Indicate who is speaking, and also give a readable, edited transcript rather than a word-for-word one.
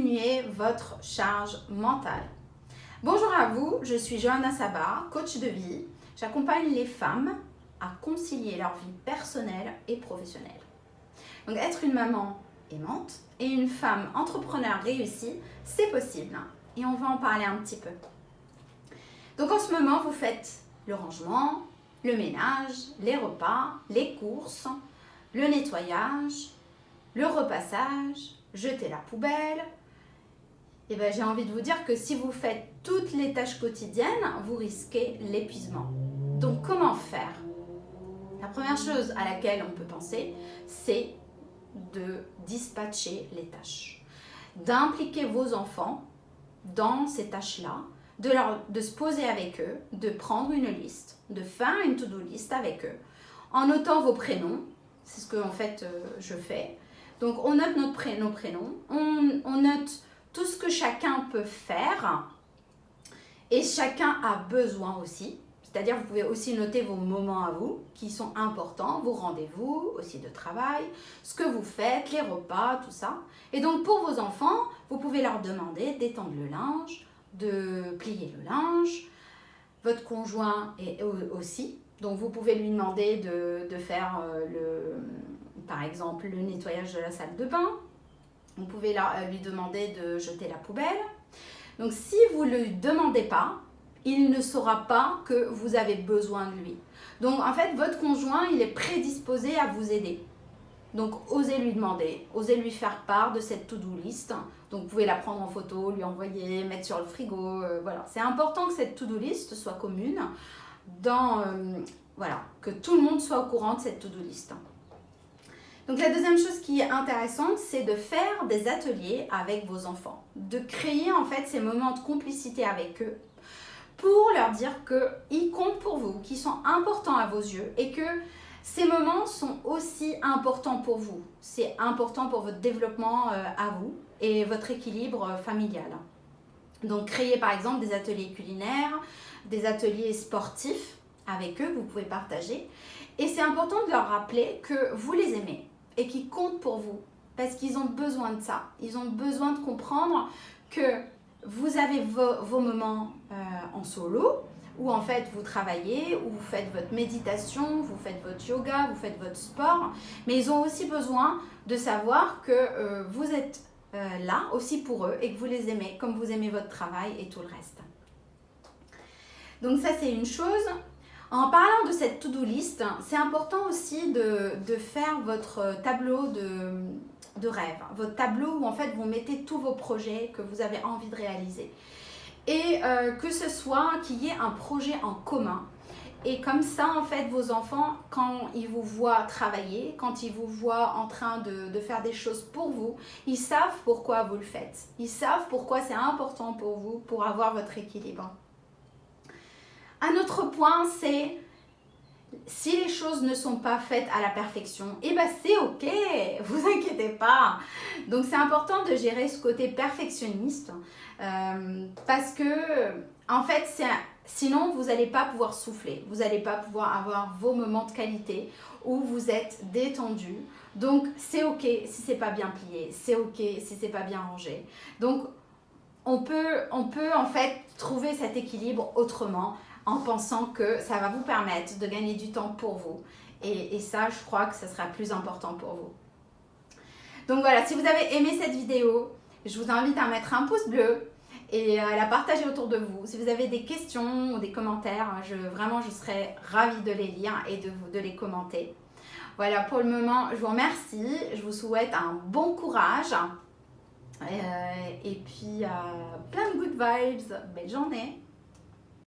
Speaker 1: diminuer votre charge mentale. Bonjour à vous, je suis Johanna Saba, coach de vie. J'accompagne les femmes à concilier leur vie personnelle et professionnelle. Donc être une maman aimante et une femme entrepreneur réussie, c'est possible. Et on va en parler un petit peu. Donc en ce moment, vous faites le rangement, le ménage, les repas, les courses, le nettoyage, le repassage, jeter la poubelle. Et bien, j'ai envie de vous dire que si vous faites toutes les tâches quotidiennes, vous risquez l'épuisement. Donc comment faire? La première chose à laquelle on peut penser, c'est de dispatcher les tâches, d'impliquer vos enfants dans ces tâches-là, de se poser avec eux, de prendre une liste, de faire une to-do list avec eux, en notant vos prénoms. C'est ce que en fait je fais. Donc on note nos prénoms, on note tout ce que chacun peut faire et chacun a besoin aussi. C'est-à-dire vous pouvez aussi noter vos moments à vous qui sont importants, vos rendez-vous aussi de travail, ce que vous faites, les repas, tout ça. Et donc pour vos enfants, vous pouvez leur demander d'étendre le linge, de plier le linge. Votre conjoint est aussi. Donc vous pouvez lui demander de faire par exemple le nettoyage de la salle de bain. Vous pouvez lui demander de jeter la poubelle. Donc si vous ne lui demandez pas, il ne saura pas que vous avez besoin de lui. Donc en fait, votre conjoint, il est prédisposé à vous aider. Donc osez lui demander, osez lui faire part de cette to-do list. Donc vous pouvez la prendre en photo, lui envoyer, mettre sur le frigo. Voilà. C'est important que cette to-do list soit commune, voilà, que tout le monde soit au courant de cette to-do list. Donc la deuxième chose qui est intéressante, c'est de faire des ateliers avec vos enfants, de créer en fait ces moments de complicité avec eux pour leur dire qu'ils comptent pour vous, qu'ils sont importants à vos yeux et que ces moments sont aussi importants pour vous. C'est important pour votre développement à vous et votre équilibre familial. Donc créer par exemple des ateliers culinaires, des ateliers sportifs avec eux que vous pouvez partager. Et c'est important de leur rappeler que vous les aimez et qu'ils comptent pour vous parce qu'ils ont besoin de ça. Ils ont besoin de comprendre que vous avez vos moments en solo où en fait vous travaillez, où vous faites votre méditation, vous faites votre yoga, vous faites votre sport. Mais ils ont aussi besoin de savoir que vous êtes là aussi pour eux et que vous les aimez comme vous aimez votre travail et tout le reste. Donc ça c'est une chose. En parlant de cette to-do list, c'est important aussi de faire votre tableau de rêve, votre tableau où en fait vous mettez tous vos projets que vous avez envie de réaliser. Et que ce soit qu'il y ait un projet en commun. Et comme ça, en fait, vos enfants, quand ils vous voient travailler, quand ils vous voient en train de faire des choses pour vous, ils savent pourquoi vous le faites. Ils savent pourquoi c'est important pour vous, pour avoir votre équilibre. Un autre point, c'est si les choses ne sont pas faites à la perfection, eh ben c'est ok, vous inquiétez pas. Donc c'est important de gérer ce côté perfectionniste parce que en fait sinon vous n'allez pas pouvoir souffler, vous n'allez pas pouvoir avoir vos moments de qualité où vous êtes détendu. Donc c'est ok si c'est pas bien plié, c'est ok si c'est pas bien rangé. Donc on peut en fait trouver cet équilibre autrement, en pensant que ça va vous permettre de gagner du temps pour vous. Et ça, je crois que ça sera plus important pour vous. Donc voilà, si vous avez aimé cette vidéo, je vous invite à mettre un pouce bleu et à la partager autour de vous. Si vous avez des questions ou des commentaires, vraiment, je serais ravie de les lire et de les commenter. Voilà, pour le moment, je vous remercie. Je vous souhaite un bon courage. Et puis, plein de good vibes. Belle journée.